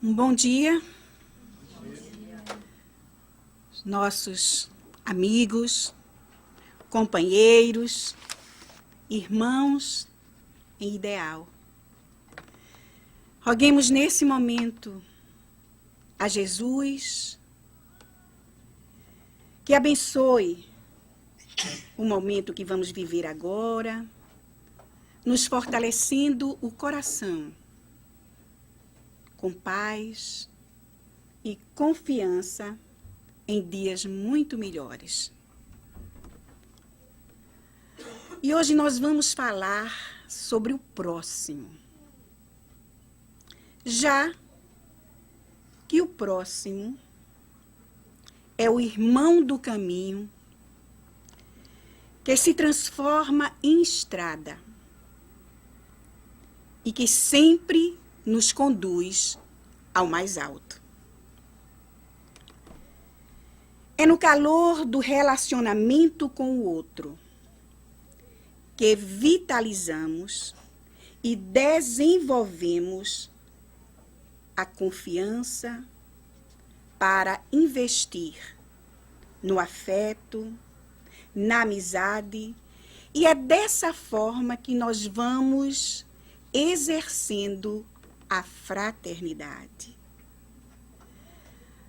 Um bom dia, nossos amigos, companheiros, irmãos em ideal. Roguemos nesse momento a Jesus que abençoe o momento que vamos viver agora, nos fortalecendo o coração com paz e confiança em dias muito melhores. E hoje nós vamos falar sobre o próximo. Já que o próximo é o irmão do caminho que se transforma em estrada e que sempre nos conduz ao mais alto. É no calor do relacionamento com o outro que vitalizamos e desenvolvemos a confiança para investir no afeto, na amizade, e é dessa forma que nós vamos exercendo a fraternidade.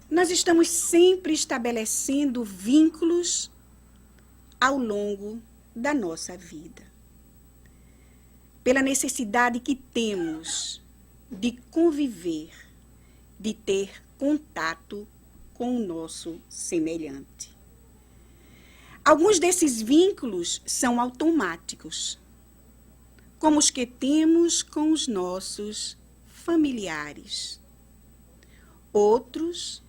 Nós estamos sempre estabelecendo vínculos ao longo da nossa vida, pela necessidade que temos de conviver, de ter contato com o nosso semelhante. Alguns desses vínculos são automáticos, como os que temos com os nossos familiares. Outros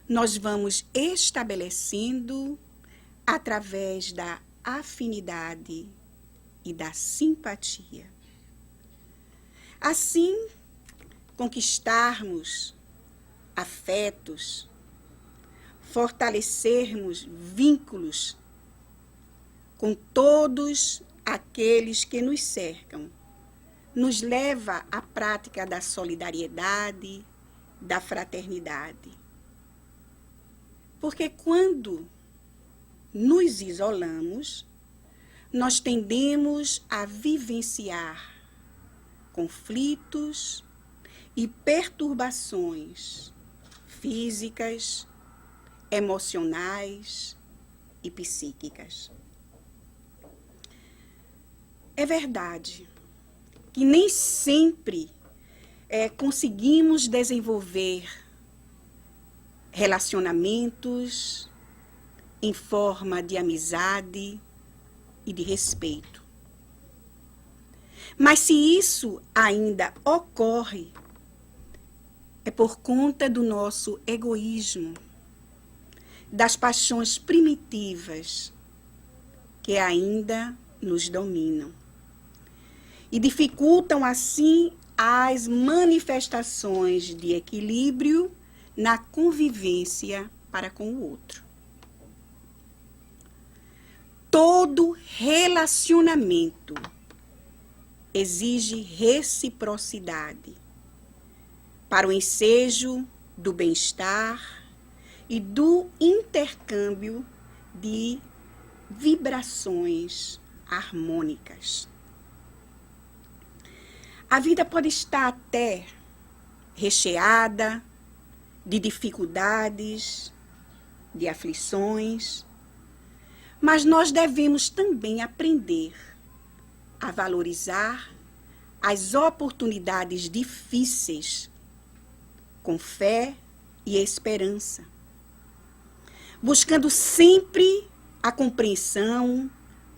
nós vamos estabelecendo através da afinidade e da simpatia. Assim, conquistarmos afetos, fortalecermos vínculos com todos aqueles que nos cercam, nos leva à prática da solidariedade, da fraternidade. Porque quando nos isolamos, nós tendemos a vivenciar conflitos e perturbações físicas, emocionais e psíquicas. É verdade que nem sempre conseguimos desenvolver relacionamentos em forma de amizade e de respeito. Mas se isso ainda ocorre, é por conta do nosso egoísmo, das paixões primitivas que ainda nos dominam e dificultam, assim, as manifestações de equilíbrio na convivência para com o outro. Todo relacionamento exige reciprocidade para o ensejo do bem-estar e do intercâmbio de vibrações harmônicas. A vida pode estar até recheada de dificuldades, de aflições, mas nós devemos também aprender a valorizar as oportunidades difíceis com fé e esperança, buscando sempre a compreensão,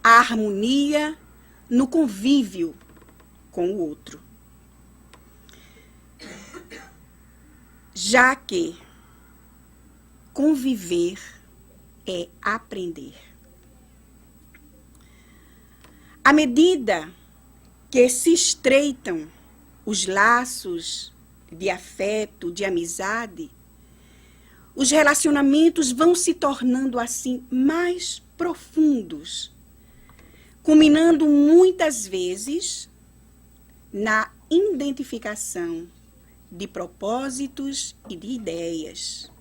a harmonia no convívio com o outro. Já que conviver é aprender. À medida que se estreitam os laços de afeto, de amizade, os relacionamentos vão se tornando assim mais profundos, culminando muitas vezes na identificação de propósitos e de ideias.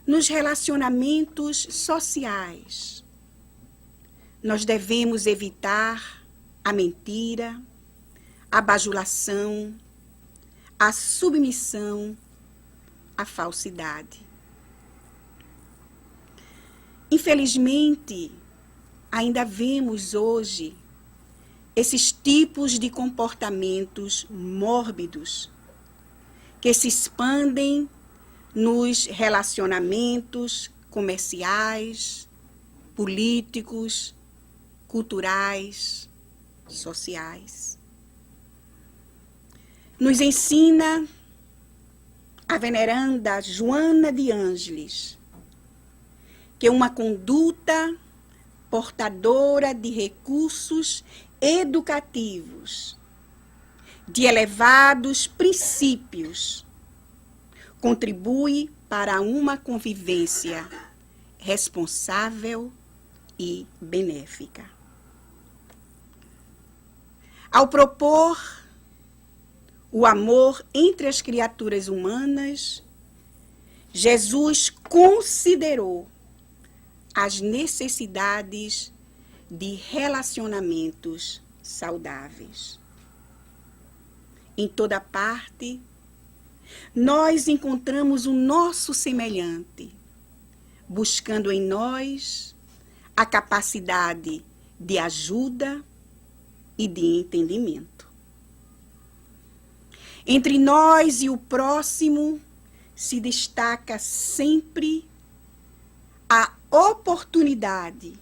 Nos relacionamentos sociais, nós devemos evitar a mentira, a bajulação, a submissão, a falsidade. Infelizmente, ainda vemos hoje esses tipos de comportamentos mórbidos que se expandem nos relacionamentos comerciais, políticos, culturais, sociais. Nos ensina a veneranda Joana de Ângeles que uma conduta portadora de recursos educativos, de elevados princípios, contribui para uma convivência responsável e benéfica. Ao propor o amor entre as criaturas humanas, Jesus considerou as necessidades de relacionamentos saudáveis. Em toda parte, nós encontramos o nosso semelhante, buscando em nós a capacidade de ajuda e de entendimento. Entre nós e o próximo se destaca sempre a oportunidade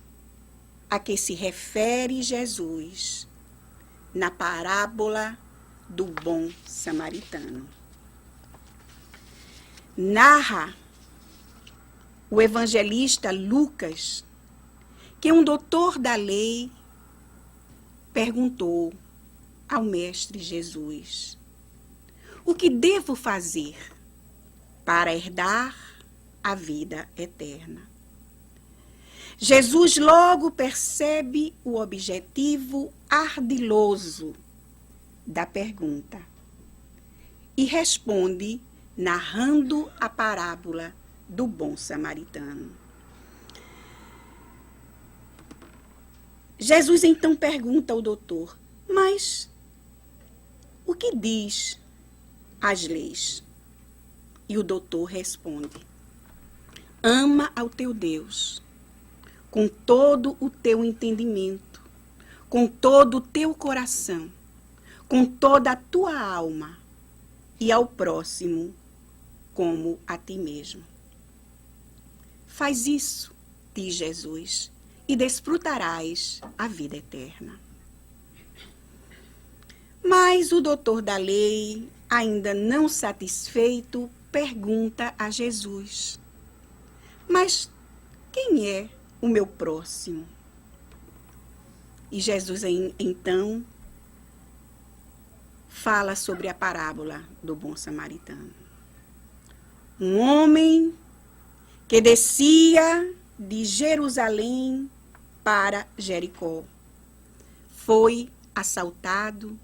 a que se refere Jesus na parábola do bom samaritano. Narra o evangelista Lucas que um doutor da lei perguntou ao mestre Jesus: o que devo fazer para herdar a vida eterna? Jesus logo percebe o objetivo ardiloso da pergunta e responde narrando a parábola do bom samaritano. Jesus então pergunta ao doutor: mas o que diz as leis? E o doutor responde: ama ao teu Deus com todo o teu entendimento, com todo o teu coração, com toda a tua alma, e ao próximo como a ti mesmo. Faz isso, diz Jesus, e desfrutarás a vida eterna. Mas o doutor da lei, ainda não satisfeito, pergunta a Jesus: mas quem é o meu próximo? E Jesus então fala sobre a parábola do bom samaritano. Um homem que descia de Jerusalém para Jericó foi assaltado,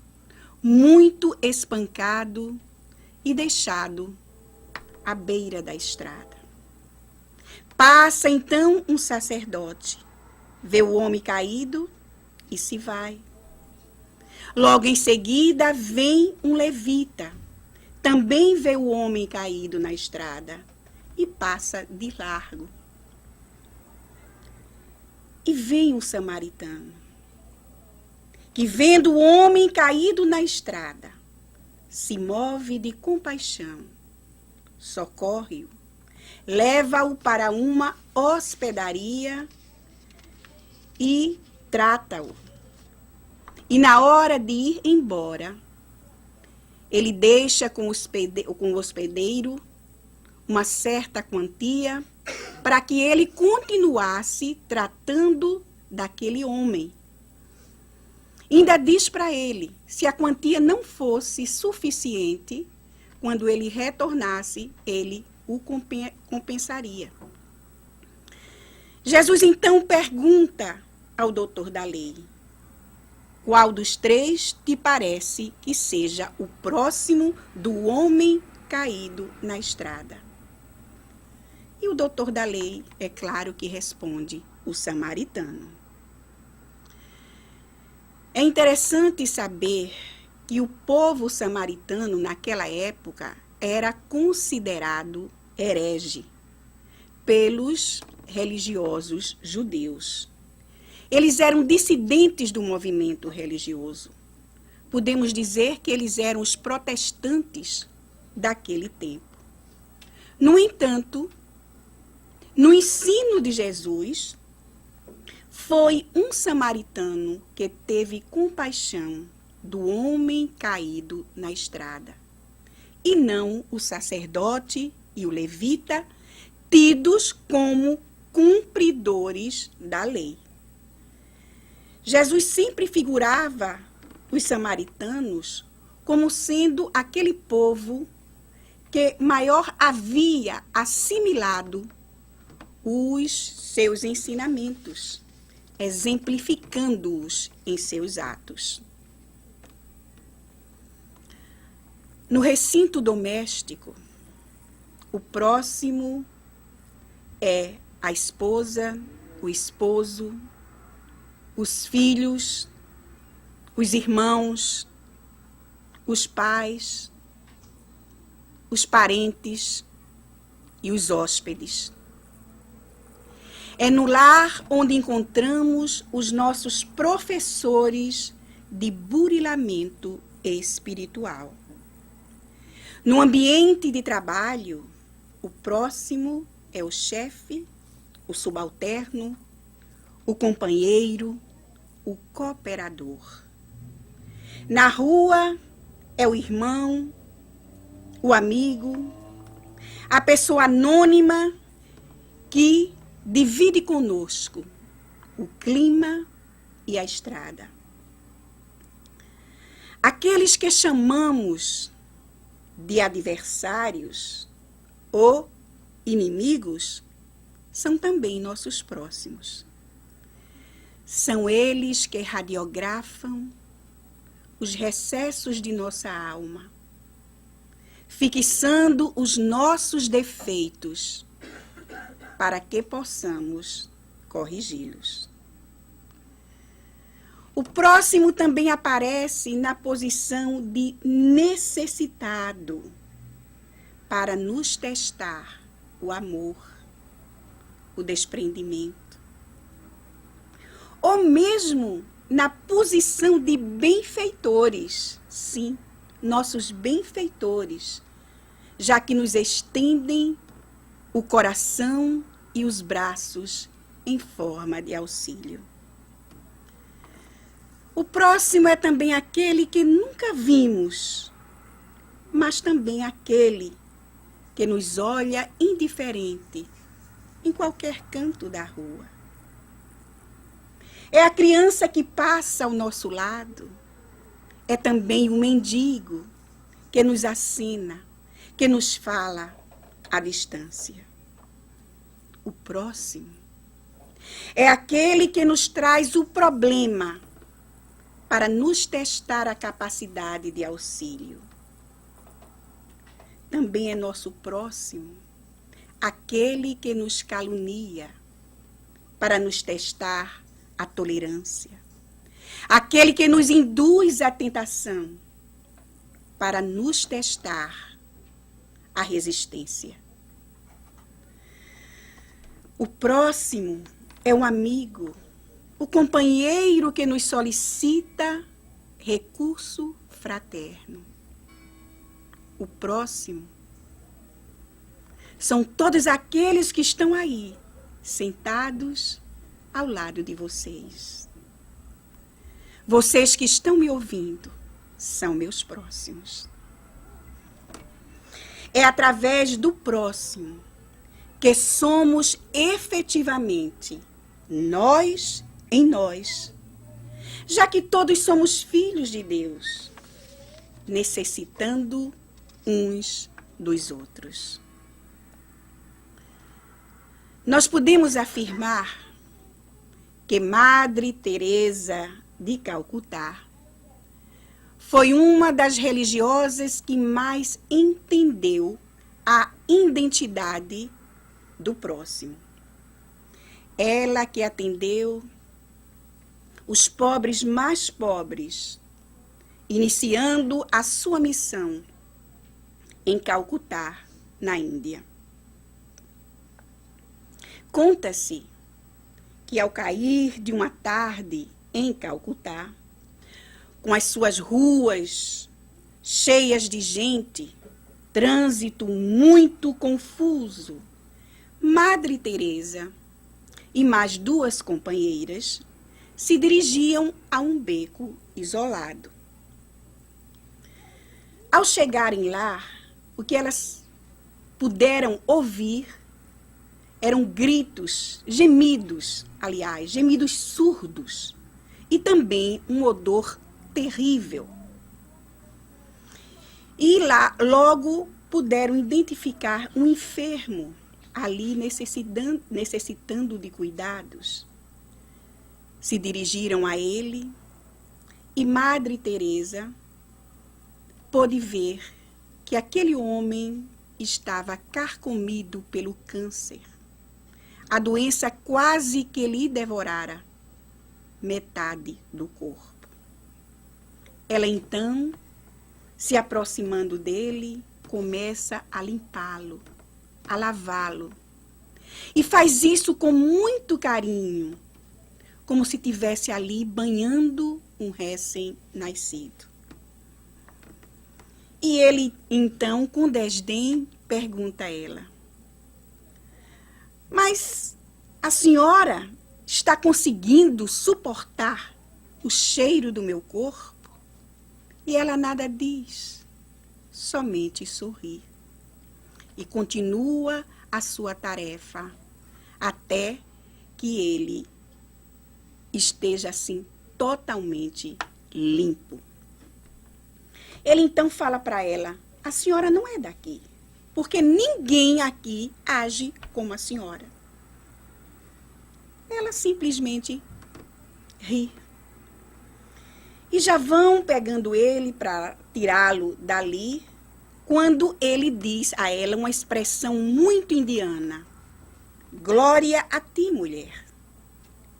muito espancado e deixado à beira da estrada. Passa então um sacerdote, vê o homem caído e se vai. Logo em seguida vem um levita, também vê o homem caído na estrada e passa de largo. E vem um samaritano, que vendo o homem caído na estrada, se move de compaixão, socorre-o, leva-o para uma hospedaria e trata-o. E na hora de ir embora, ele deixa com o hospedeiro uma certa quantia para que ele continuasse tratando daquele homem. Ainda diz para ele, se a quantia não fosse suficiente, quando ele retornasse, ele o compensaria. Jesus então pergunta ao doutor da lei: Qual dos três te parece que seja o próximo do homem caído na estrada? E o doutor da lei, é claro que responde: o samaritano. É interessante saber que o povo samaritano, naquela época, era considerado herege pelos religiosos judeus. Eles eram dissidentes do movimento religioso. Podemos dizer que eles eram os protestantes daquele tempo. No entanto, no ensino de Jesus, foi um samaritano que teve compaixão do homem caído na estrada, e não o sacerdote e o levita, tidos como cumpridores da lei. Jesus sempre figurava os samaritanos como sendo aquele povo que maior havia assimilado os seus ensinamentos, exemplificando-os em seus atos. No recinto doméstico, o próximo é a esposa, o esposo, os filhos, os irmãos, os pais, os parentes e os hóspedes. É no lar onde encontramos os nossos professores de burilamento espiritual. No ambiente de trabalho, o próximo é o chefe, o subalterno, o companheiro, o cooperador. Na rua, é o irmão, o amigo, a pessoa anônima que divide conosco o clima e a estrada. Aqueles que chamamos de adversários ou inimigos são também nossos próximos. São eles que radiografam os recessos de nossa alma, fixando os nossos defeitos para que possamos corrigi-los. O próximo também aparece na posição de necessitado para nos testar o amor, o desprendimento. Ou mesmo na posição de benfeitores, sim, nossos benfeitores, já que nos estendem o coração e os braços em forma de auxílio. O próximo é também aquele que nunca vimos, mas também aquele que nos olha indiferente em qualquer canto da rua. É a criança que passa ao nosso lado, é também o mendigo que nos acena, que nos fala à distância. O próximo é aquele que nos traz o problema para nos testar a capacidade de auxílio. Também é nosso próximo aquele que nos calunia para nos testar a tolerância. Aquele que nos induz à tentação para nos testar a resistência. O próximo é um amigo, o companheiro que nos solicita recurso fraterno. O próximo são todos aqueles que estão aí, sentados ao lado de vocês. Vocês que estão me ouvindo são meus próximos. É através do próximo que somos efetivamente nós em nós, já que todos somos filhos de Deus, necessitando uns dos outros. Nós podemos afirmar que Madre Teresa de Calcutá, foi uma das religiosas que mais entendeu a identidade do próximo. Ela que atendeu os pobres mais pobres, iniciando a sua missão em Calcutá, na Índia. Conta-se que ao cair de uma tarde em Calcutá, com as suas ruas cheias de gente, trânsito muito confuso, Madre Teresa e mais duas companheiras se dirigiam a um beco isolado. Ao chegarem lá, o que elas puderam ouvir eram gritos, gemidos surdos, e também um odor terrível. E lá logo puderam identificar um enfermo ali necessitando de cuidados. Se dirigiram a ele e Madre Teresa pôde ver que aquele homem estava carcomido pelo câncer. A doença quase que lhe devorara metade do corpo. Ela então, se aproximando dele, começa a limpá-lo, a lavá-lo. E faz isso com muito carinho, como se estivesse ali banhando um recém-nascido. E ele, então, com desdém, pergunta a ela: mas a senhora está conseguindo suportar o cheiro do meu corpo? E ela nada diz, somente sorri. E continua a sua tarefa, até que ele esteja assim totalmente limpo. Ele então fala para ela: a senhora não é daqui, porque ninguém aqui age como a senhora. Ela simplesmente ri. E já vão pegando ele para tirá-lo dali, quando ele diz a ela uma expressão muito indiana: glória a ti, mulher.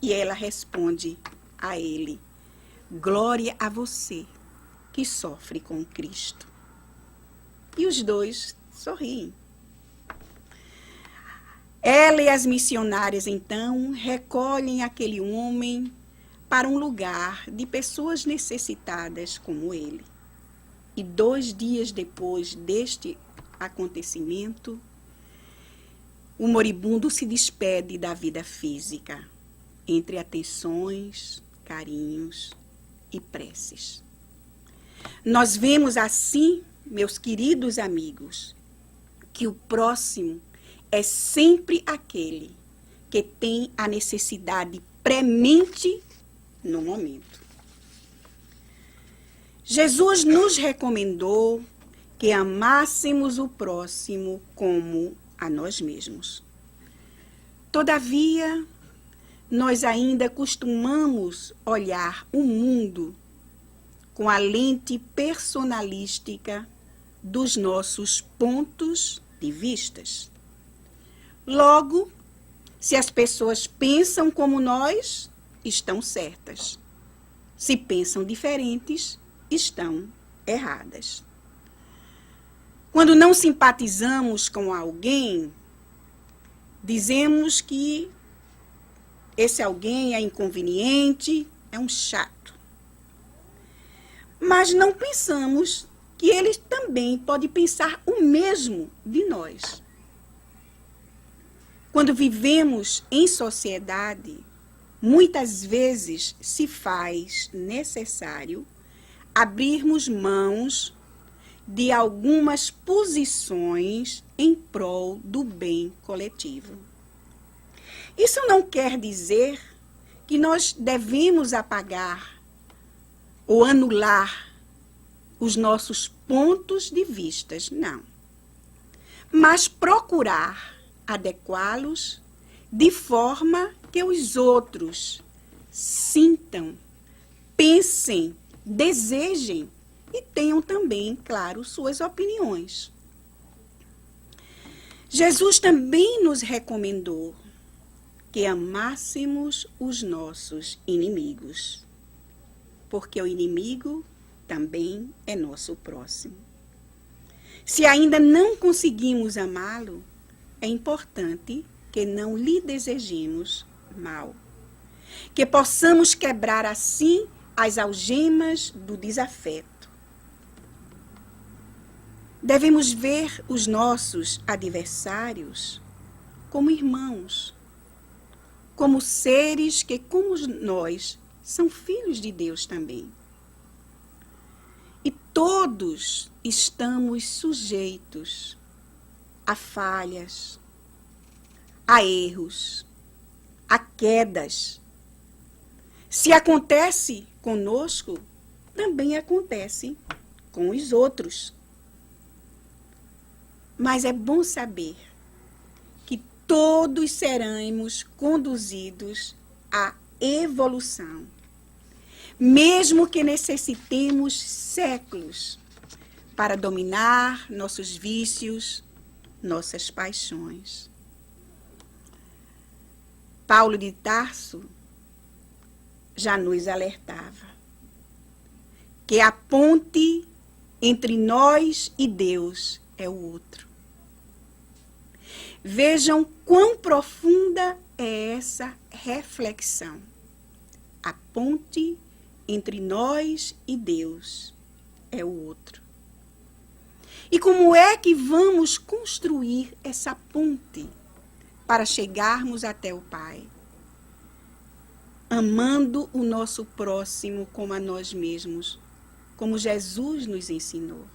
E ela responde a ele: glória a você que sofre com Cristo. E os dois sorriem. Ela e as missionárias, então, recolhem aquele homem para um lugar de pessoas necessitadas como ele. E 2 dias depois deste acontecimento, o moribundo se despede da vida física, entre atenções, carinhos e preces. Nós vemos assim, meus queridos amigos, que o próximo é sempre aquele que tem a necessidade premente no momento. Jesus nos recomendou que amássemos o próximo como a nós mesmos. Todavia, nós ainda costumamos olhar o mundo com a lente personalística dos nossos pontos de vistas. Logo, se as pessoas pensam como nós, estão certas. Se pensam diferentes, estão erradas. Quando não simpatizamos com alguém, dizemos que esse alguém é inconveniente, é um chato. Mas não pensamos que ele também pode pensar o mesmo de nós. Quando vivemos em sociedade, muitas vezes se faz necessário abrirmos mãos de algumas posições em prol do bem coletivo. Isso não quer dizer que nós devemos apagar ou anular os nossos pontos de vistas, não. Mas procurar adequá-los de forma que os outros sintam pensem, desejem e tenham também, claro, suas opiniões. Jesus também nos recomendou que amássemos os nossos inimigos, porque o inimigo também é nosso próximo. Se ainda não conseguimos amá-lo, é importante que não lhe desejemos mal, que possamos quebrar assim as algemas do desafeto. Devemos ver os nossos adversários como irmãos, como seres que, como nós, são filhos de Deus também. E todos estamos sujeitos a falhas, a erros, a quedas. Se acontece conosco, também acontece com os outros. Mas é bom saber que todos seremos conduzidos à evolução, mesmo que necessitemos séculos para dominar nossos vícios, nossas paixões. Paulo de Tarso já nos alertava que a ponte entre nós e Deus é o outro. Vejam quão profunda é essa reflexão. A ponte entre nós e Deus é o outro. E como é que vamos construir essa ponte para chegarmos até o Pai? Amando o nosso próximo como a nós mesmos, como Jesus nos ensinou.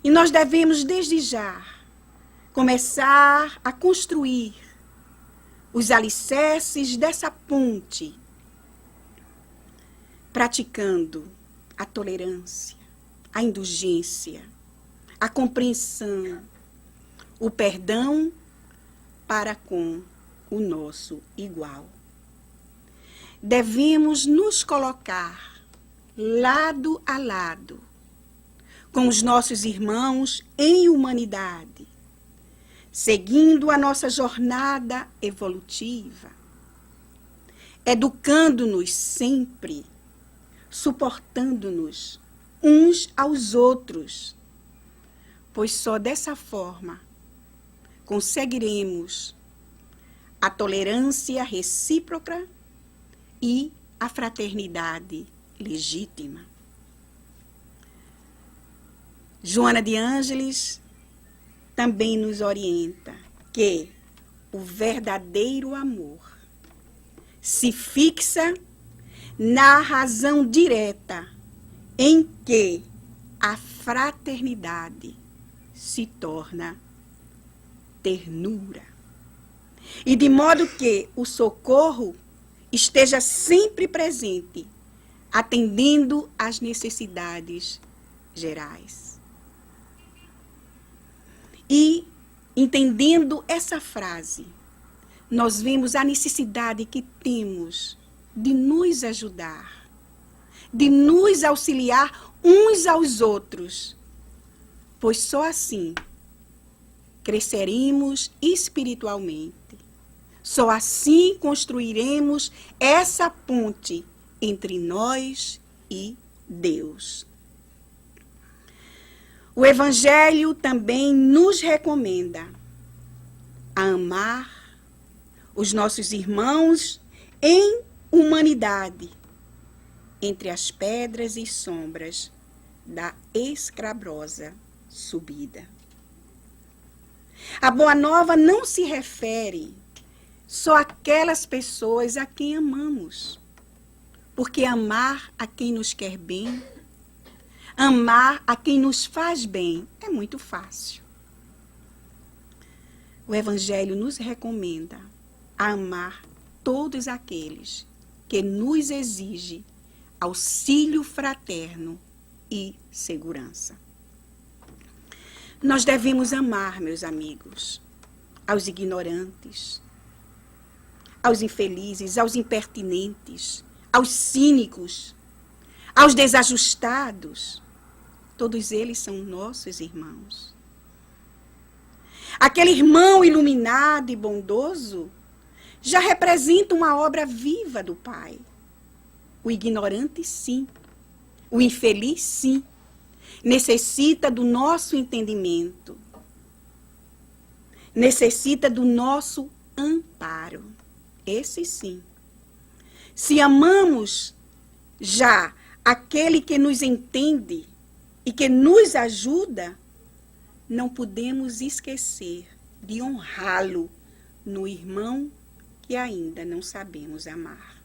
E nós devemos, desde já, começar a construir os alicerces dessa ponte, praticando a tolerância, a indulgência, a compreensão, o perdão para com o nosso igual. Devemos nos colocar lado a lado com os nossos irmãos em humanidade, seguindo a nossa jornada evolutiva, educando-nos sempre, suportando-nos uns aos outros, pois só dessa forma conseguiremos a tolerância recíproca e a fraternidade legítima. Joana de Ângeles também nos orienta que o verdadeiro amor se fixa na razão direta em que a fraternidade se torna ternura. E de modo que o socorro esteja sempre presente, atendendo às necessidades gerais. E, entendendo essa frase, nós vemos a necessidade que temos de nos ajudar, de nos auxiliar uns aos outros, pois só assim cresceremos espiritualmente. Só assim construiremos essa ponte entre nós e Deus. O Evangelho também nos recomenda a amar os nossos irmãos em humanidade, entre as pedras e sombras da escabrosa subida. A Boa Nova não se refere só àquelas pessoas a quem amamos, porque amar a quem nos quer bem, amar a quem nos faz bem é muito fácil. O Evangelho nos recomenda a amar todos aqueles que nos exigem auxílio fraterno e segurança. Nós devemos amar, meus amigos, aos ignorantes, aos infelizes, aos impertinentes, aos cínicos, aos desajustados. Todos eles são nossos irmãos. Aquele irmão iluminado e bondoso já representa uma obra viva do Pai. O ignorante, sim. O infeliz, sim. Necessita do nosso entendimento. Necessita do nosso amparo. Esse sim. Se amamos já aquele que nos entende e que nos ajuda, não podemos esquecer de honrá-lo no irmão que ainda não sabemos amar.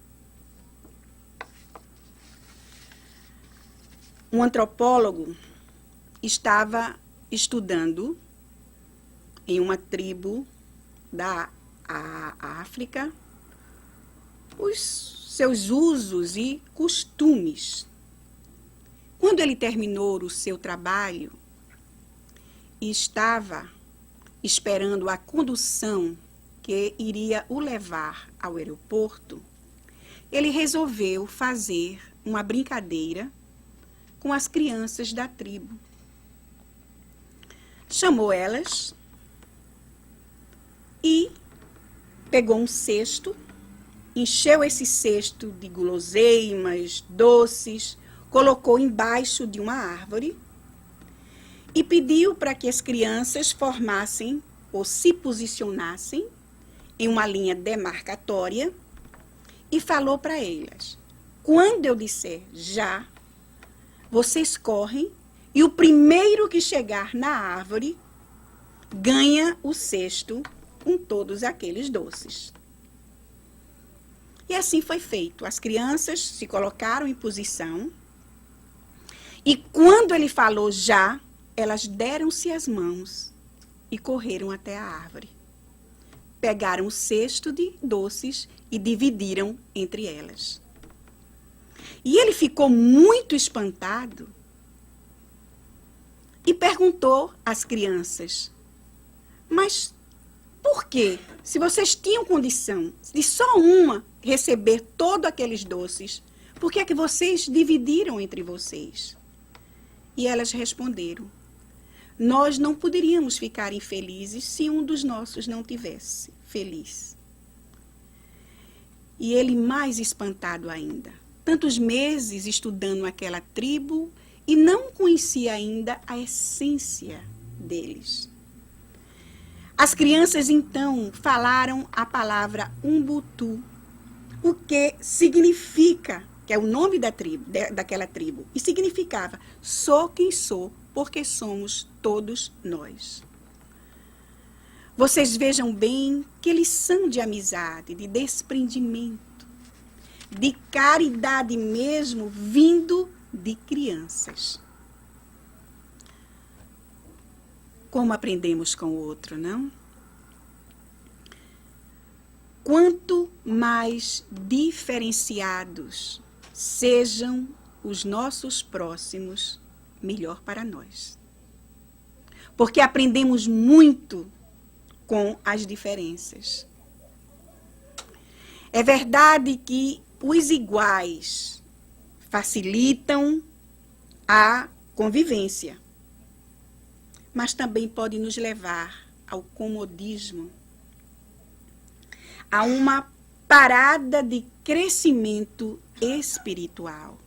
Um antropólogo estava estudando em uma tribo da África os seus usos e costumes. Quando ele terminou o seu trabalho e estava esperando a condução que iria o levar ao aeroporto, ele resolveu fazer uma brincadeira com as crianças da tribo. Chamou elas e pegou um cesto, encheu esse cesto de guloseimas, doces, colocou embaixo de uma árvore e pediu para que as crianças formassem ou se posicionassem em uma linha demarcatória e falou para elas: quando eu disser já, vocês correm e o primeiro que chegar na árvore ganha o cesto com todos aqueles doces. E assim foi feito. As crianças se colocaram em posição e quando ele falou já, elas deram-se as mãos e correram até a árvore. Pegaram o cesto de doces e dividiram entre elas. E ele ficou muito espantado e perguntou às crianças: mas por quê? Se vocês tinham condição de só uma receber todos aqueles doces, por que é que vocês dividiram entre vocês? E elas responderam: nós não poderíamos ficar infelizes se um dos nossos não tivesse feliz. E ele mais espantado ainda. Tantos meses estudando aquela tribo e não conhecia ainda a essência deles. As crianças então falaram a palavra Ubuntu, o que significa, que é o nome da tribo, daquela tribo, e significava: sou quem sou, porque somos todos nós. Vocês vejam bem que lição de amizade, de desprendimento, de caridade mesmo, vindo de crianças. Como aprendemos com o outro, não? Quanto mais diferenciados sejam os nossos próximos, melhor para nós. Porque aprendemos muito com as diferenças. É verdade que os iguais facilitam a convivência, mas também pode nos levar ao comodismo, a uma parada de crescimento espiritual.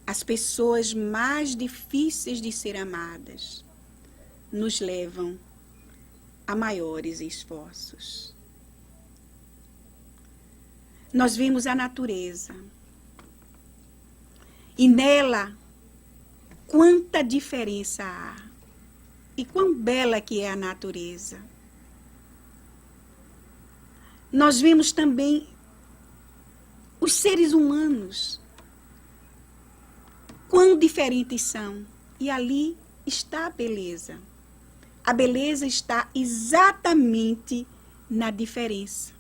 As pessoas mais difíceis de ser amadas nos levam a maiores esforços. Nós vimos a natureza e nela quanta diferença há e quão bela que é a natureza. Nós vemos também os seres humanos, quão diferentes são, e ali está a beleza. A beleza está exatamente na diferença.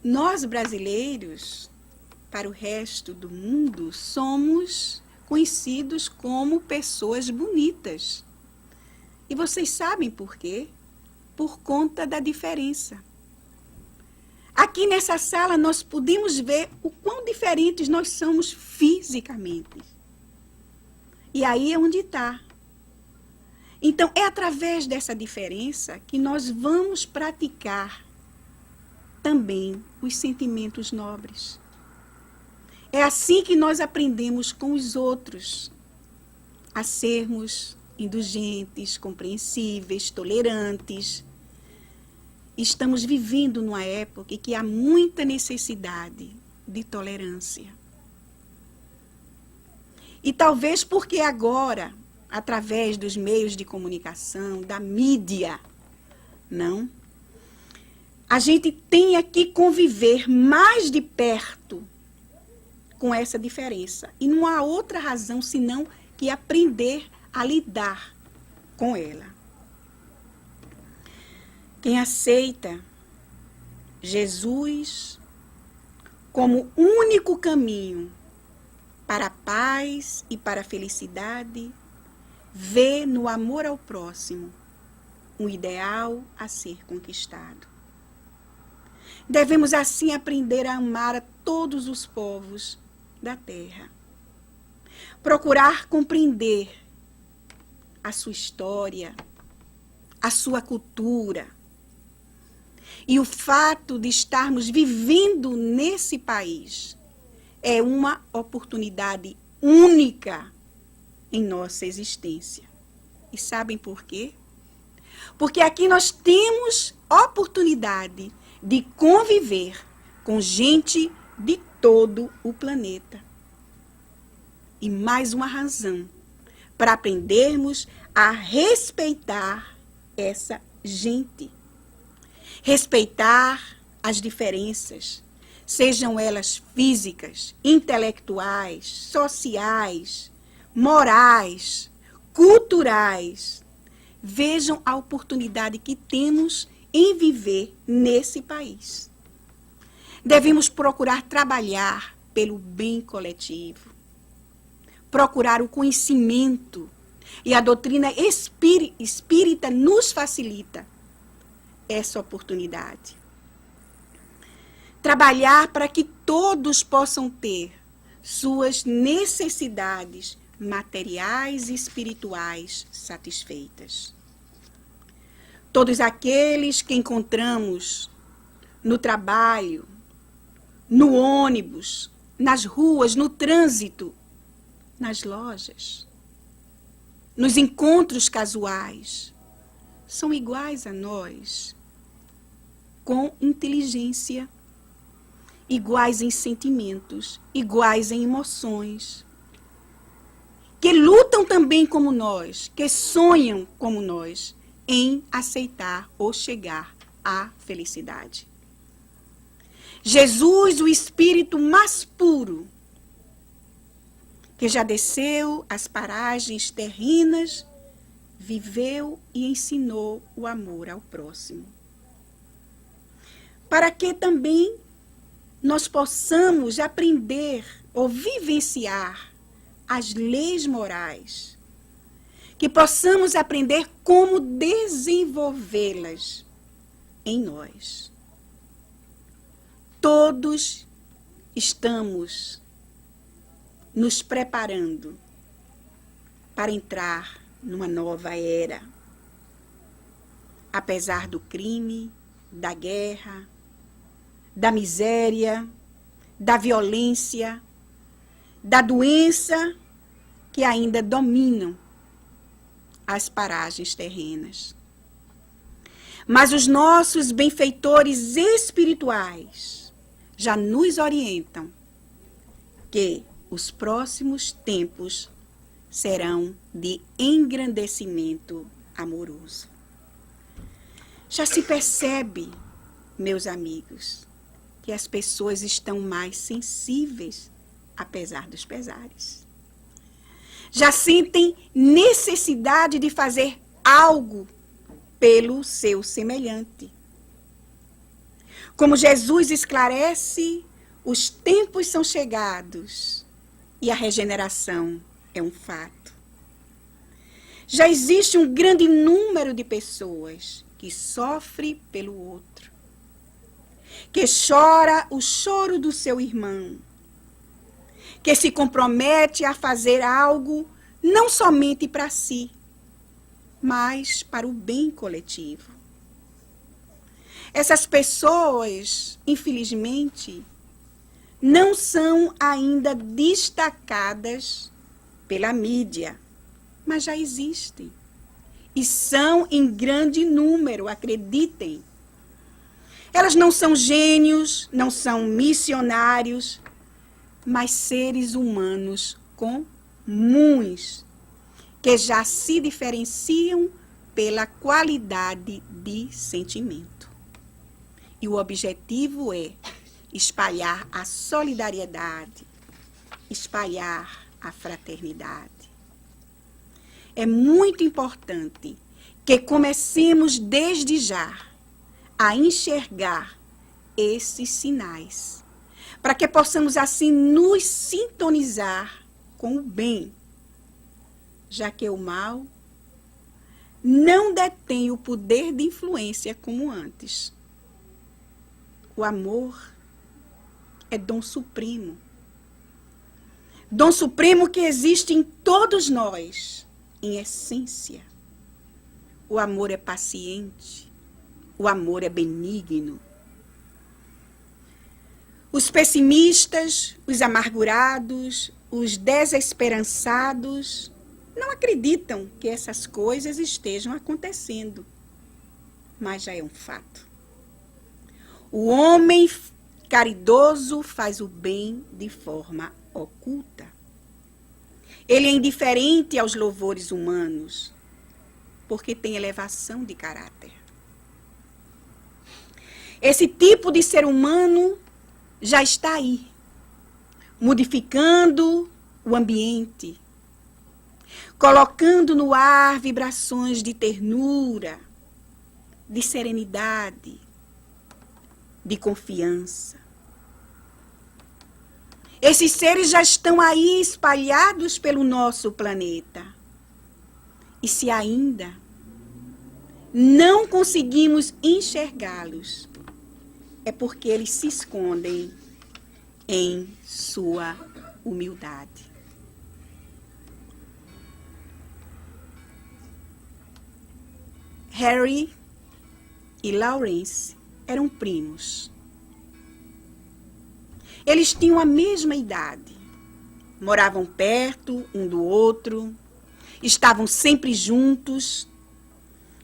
Nós, brasileiros, para o resto do mundo, somos conhecidos como pessoas bonitas. E vocês sabem por quê? Por conta da diferença. Aqui nessa sala nós podemos ver o quão diferentes nós somos fisicamente. E aí é onde está. Então, é através dessa diferença que nós vamos praticar também os sentimentos nobres. É assim que nós aprendemos com os outros a sermos indulgentes, compreensíveis, tolerantes. Estamos vivendo numa época em que há muita necessidade de tolerância. E talvez porque agora, através dos meios de comunicação, da mídia, não? A gente tenha que conviver mais de perto com essa diferença. E não há outra razão senão que aprender a lidar com ela. Quem aceita Jesus como único caminho para a paz e para a felicidade, vê no amor ao próximo um ideal a ser conquistado. Devemos assim aprender a amar a todos os povos da terra. Procurar compreender a sua história, a sua cultura. E o fato de estarmos vivendo nesse país é uma oportunidade única em nossa existência. E sabem por quê? Porque aqui nós temos oportunidade de conviver com gente de todo o planeta. E mais uma razão para aprendermos a respeitar essa gente. Respeitar as diferenças, sejam elas físicas, intelectuais, sociais, morais, culturais. Vejam a oportunidade que temos em viver nesse país. Devemos procurar trabalhar pelo bem coletivo, procurar o conhecimento, e a doutrina espírita nos facilita essa oportunidade. Trabalhar para que todos possam ter suas necessidades materiais e espirituais satisfeitas. Todos aqueles que encontramos no trabalho, no ônibus, nas ruas, no trânsito, nas lojas, nos encontros casuais, são iguais a nós, com inteligência, iguais em sentimentos, iguais em emoções, que lutam também como nós, que sonham como nós, em aceitar ou chegar à felicidade. Jesus, o Espírito mais puro, que já desceu às paragens terrenas, viveu e ensinou o amor ao próximo. Para que também nós possamos aprender ou vivenciar as leis morais, que possamos aprender como desenvolvê-las em nós. Todos estamos nos preparando para entrar numa nova era. Apesar do crime, da guerra, da miséria, da violência, da doença que ainda dominam as paragens terrenas. Mas os nossos benfeitores espirituais já nos orientam que os próximos tempos serão de engrandecimento amoroso. Já se percebe, meus amigos, que as pessoas estão mais sensíveis, apesar dos pesares. Já sentem necessidade de fazer algo pelo seu semelhante. Como Jesus esclarece, os tempos são chegados e a regeneração é um fato. Já existe um grande número de pessoas que sofrem pelo outro, que chora o choro do seu irmão, que se compromete a fazer algo não somente para si, mas para o bem coletivo. Essas pessoas, infelizmente, não são ainda destacadas pela mídia, mas já existem. E são em grande número, acreditem. Elas não são gênios, não são missionários, mas seres humanos comuns, que já se diferenciam pela qualidade de sentimento. E o objetivo é espalhar a solidariedade, espalhar a fraternidade. É muito importante que comecemos desde já a enxergar esses sinais, para que possamos assim nos sintonizar com o bem, já que o mal não detém o poder de influência como antes. O amor é dom supremo. Dom supremo que existe em todos nós, em essência. O amor é paciente. O amor é benigno. Os pessimistas, os amargurados, os desesperançados não acreditam que essas coisas estejam acontecendo, mas já é um fato. O homem caridoso faz o bem de forma oculta. Ele é indiferente aos louvores humanos, porque tem elevação de caráter. Esse tipo de ser humano já está aí, modificando o ambiente, colocando no ar vibrações de ternura, de serenidade, de confiança. Esses seres já estão aí espalhados pelo nosso planeta. E se ainda não conseguimos enxergá-los, é porque eles se escondem em sua humildade. Harry e Lawrence eram primos. Eles tinham a mesma idade, moravam perto um do outro, estavam sempre juntos,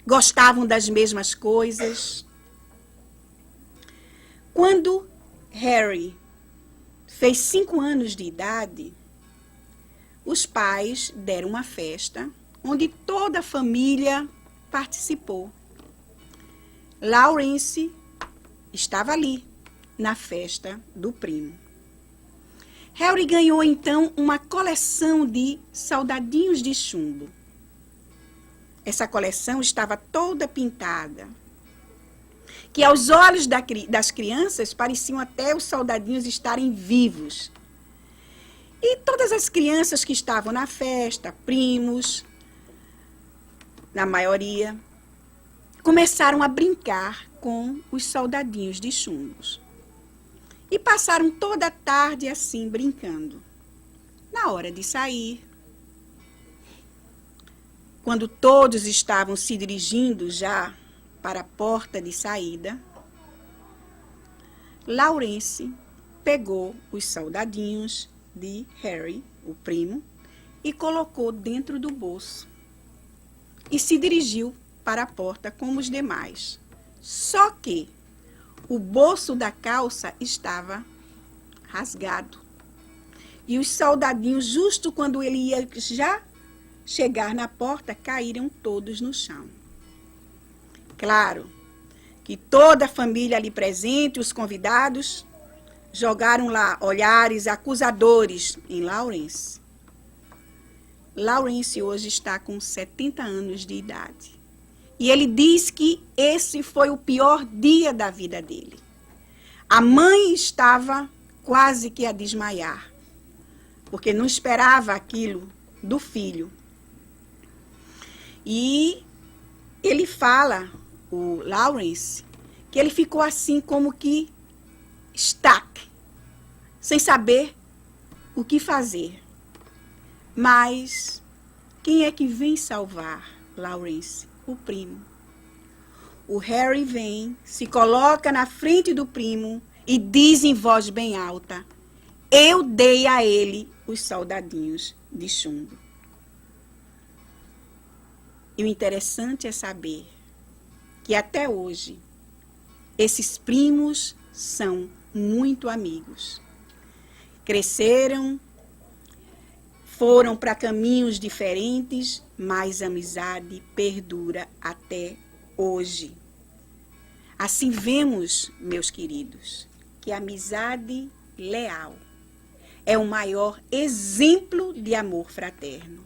gostavam das mesmas coisas. Quando Harry fez 5 anos de idade, os pais deram uma festa onde toda a família participou. Lawrence estava ali, na festa do primo. Harry ganhou então uma coleção de soldadinhos de chumbo. Essa coleção estava toda pintada, que aos olhos das crianças pareciam até os soldadinhos estarem vivos. E todas as crianças que estavam na festa, primos, na maioria, começaram a brincar com os soldadinhos de chumbos. E passaram toda a tarde assim, brincando. Na hora de sair, quando todos estavam se dirigindo já para a porta de saída, Lawrence pegou os soldadinhos de Harry, o primo, e colocou dentro do bolso. E se dirigiu para a porta como os demais. Só que o bolso da calça estava rasgado. E os soldadinhos, justo quando ele ia já chegar na porta, caíram todos no chão. Claro que toda a família ali presente, os convidados, jogaram lá olhares acusadores em Lawrence. Lawrence hoje está com 70 anos de idade. E ele diz que esse foi o pior dia da vida dele. A mãe estava quase que a desmaiar, porque não esperava aquilo do filho. E ele fala, o Lawrence, que ele ficou assim como que stuck, sem saber o que fazer. Mas quem é que vem salvar Lawrence? O primo. O Harry vem, se coloca na frente do primo e diz em voz bem alta: eu dei a ele os soldadinhos de chumbo. E o interessante é saber que até hoje esses primos são muito amigos. Cresceram, foram para caminhos diferentes, mas a amizade perdura até hoje. Assim vemos, meus queridos, que a amizade leal é o maior exemplo de amor fraterno.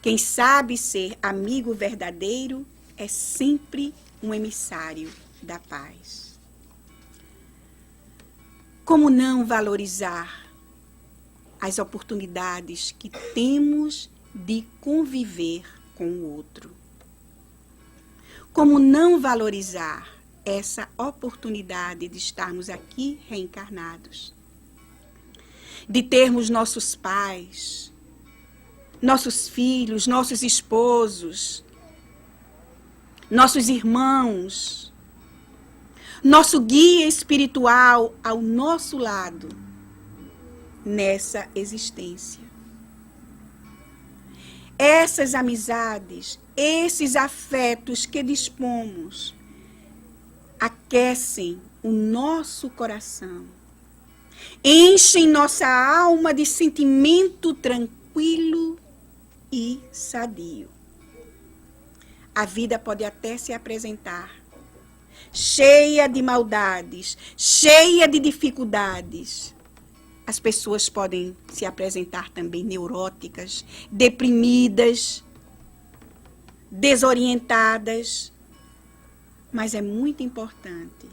Quem sabe ser amigo verdadeiro é sempre um emissário da paz. Como não valorizar as oportunidades que temos de conviver com o outro? Como não valorizar essa oportunidade de estarmos aqui reencarnados? De termos nossos pais, nossos filhos, nossos esposos, nossos irmãos, nosso guia espiritual ao nosso lado nessa existência. Essas amizades, esses afetos que dispomos, aquecem o nosso coração, enchem nossa alma de sentimento tranquilo e sadio. A vida pode até se apresentar cheia de maldades, cheia de dificuldades. As pessoas podem se apresentar também neuróticas, deprimidas, desorientadas. Mas é muito importante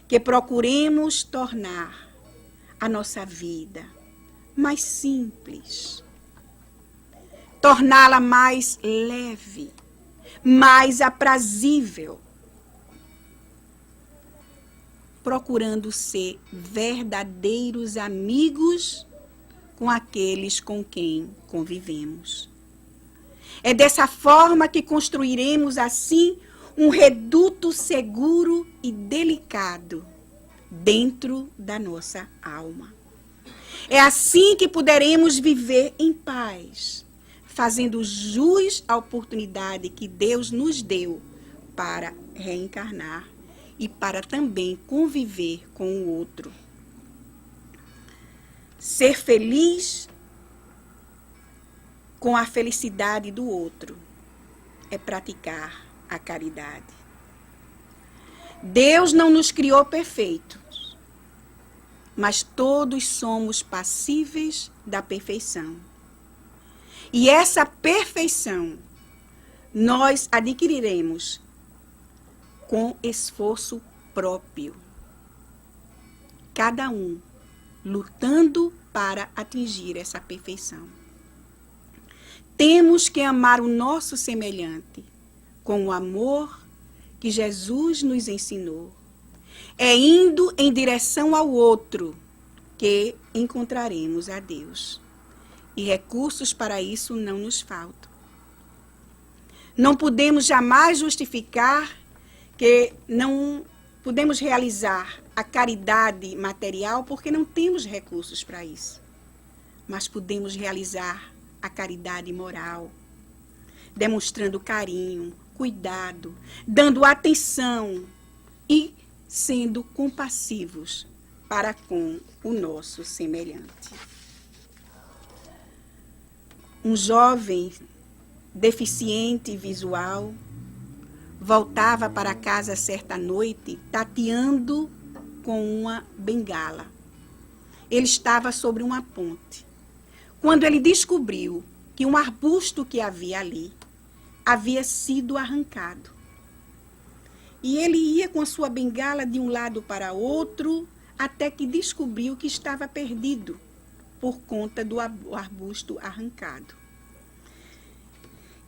que procuremos tornar a nossa vida mais simples, torná-la mais leve, mais aprazível, procurando ser verdadeiros amigos com aqueles com quem convivemos. É dessa forma que construiremos, assim, um reduto seguro e delicado dentro da nossa alma. É assim que poderemos viver em paz, fazendo jus à oportunidade que Deus nos deu para reencarnar e para também conviver com o outro. Ser feliz com a felicidade do outro é praticar a caridade. Deus não nos criou perfeitos, mas todos somos passíveis da perfeição. E essa perfeição nós adquiriremos com esforço próprio. Cada um lutando para atingir essa perfeição. Temos que amar o nosso semelhante com o amor que Jesus nos ensinou. É indo em direção ao outro que encontraremos a Deus. E recursos para isso não nos faltam. Não podemos jamais justificar que não podemos realizar a caridade material porque não temos recursos para isso. Mas podemos realizar a caridade moral, demonstrando carinho, cuidado, dando atenção e sendo compassivos para com o nosso semelhante. Um jovem deficiente visual voltava para casa certa noite tateando com uma bengala. Ele estava sobre uma ponte, quando ele descobriu que um arbusto que havia ali havia sido arrancado. E ele ia com a sua bengala de um lado para outro, até que descobriu que estava perdido por conta do arbusto arrancado.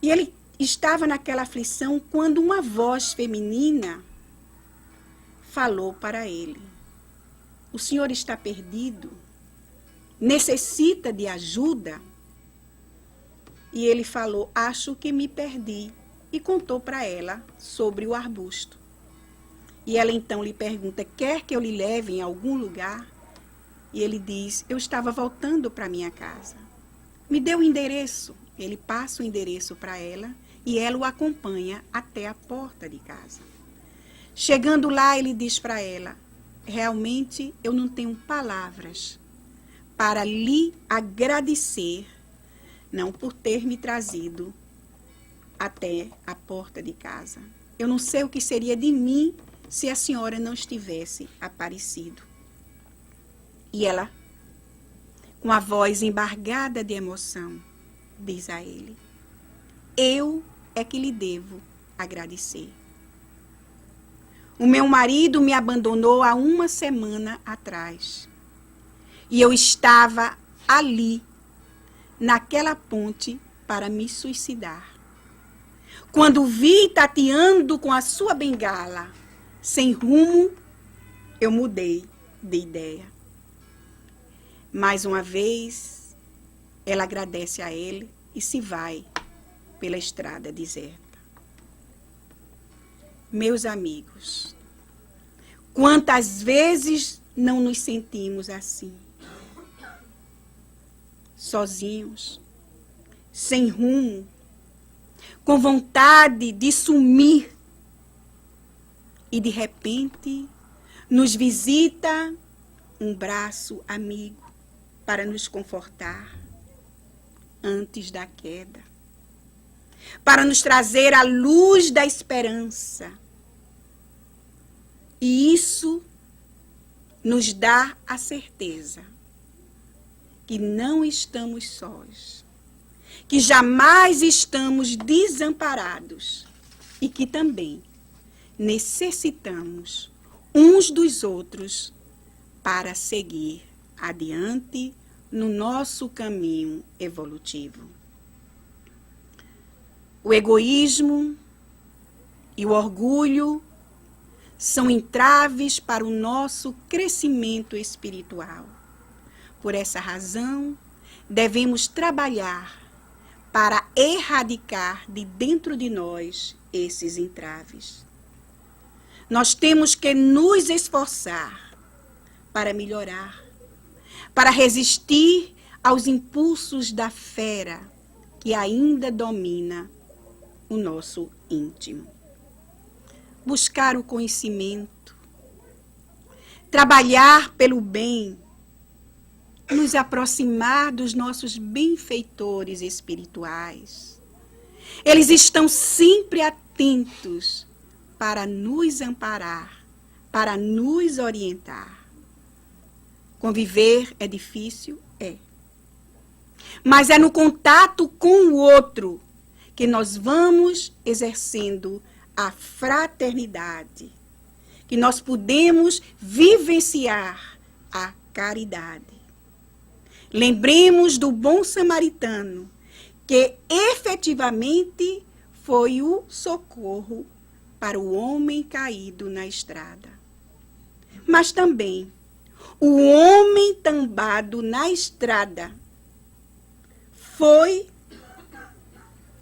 E ele estava naquela aflição quando uma voz feminina falou para ele: o senhor está perdido? Necessita de ajuda? E ele falou, acho que me perdi. E contou para ela sobre o arbusto. E ela então lhe pergunta, quer que eu lhe leve em algum lugar? E ele diz, eu estava voltando para minha casa. Me dê o endereço. Ele passa o endereço para ela e ela o acompanha até a porta de casa. Chegando lá, ele diz para ela, realmente eu não tenho palavras para lhe agradecer, não por ter me trazido até a porta de casa. Eu não sei o que seria de mim se a senhora não estivesse aparecido. E ela, com a voz embargada de emoção, diz a ele, eu é que lhe devo agradecer. O meu marido me abandonou há 1 semana atrás. E eu estava ali, naquela ponte, para me suicidar. Quando vi tateando com a sua bengala, sem rumo, eu mudei de ideia. Mais uma vez, ela agradece a ele e se vai pela estrada deserta. Meus amigos, quantas vezes não nos sentimos assim? Sozinhos, sem rumo, com vontade de sumir. E de repente, nos visita um braço amigo para nos confortar antes da queda, para nos trazer a luz da esperança. E isso nos dá a certeza que não estamos sós, que jamais estamos desamparados e que também necessitamos uns dos outros para seguir adiante no nosso caminho evolutivo. O egoísmo e o orgulho são entraves para o nosso crescimento espiritual. Por essa razão, devemos trabalhar para erradicar de dentro de nós esses entraves. Nós temos que nos esforçar para melhorar, para resistir aos impulsos da fera que ainda domina o nosso íntimo. Buscar o conhecimento, trabalhar pelo bem, nos aproximar dos nossos benfeitores espirituais. Eles estão sempre atentos para nos amparar, para nos orientar. Conviver é difícil? É. Mas é no contato com o outro que nós vamos exercendo a fraternidade, que nós podemos vivenciar a caridade. Lembremos do bom samaritano, que efetivamente foi o socorro para o homem caído na estrada. Mas também o homem tombado na estrada foi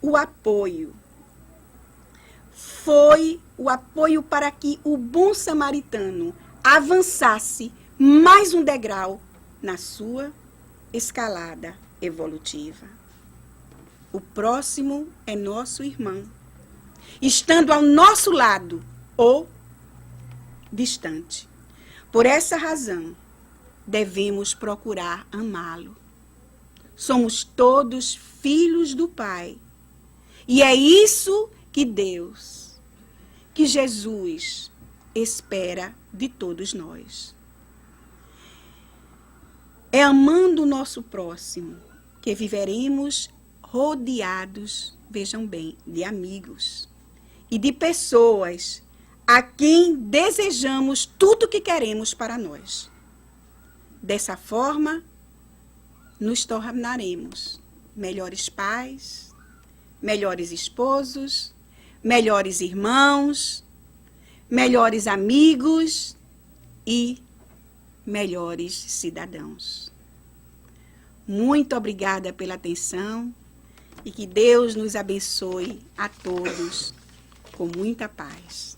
o apoio. Foi o apoio para que o bom samaritano avançasse mais um degrau na sua escalada evolutiva. O próximo é nosso irmão, estando ao nosso lado ou distante. Por essa razão, devemos procurar amá-lo. Somos todos filhos do Pai. E é isso que Deus, que Jesus espera de todos nós. É amando o nosso próximo que viveremos rodeados, vejam bem, de amigos e de pessoas a quem desejamos tudo o que queremos para nós. Dessa forma, nos tornaremos melhores pais, melhores esposos, melhores irmãos, melhores amigos e melhores cidadãos. Muito obrigada pela atenção e que Deus nos abençoe a todos com muita paz.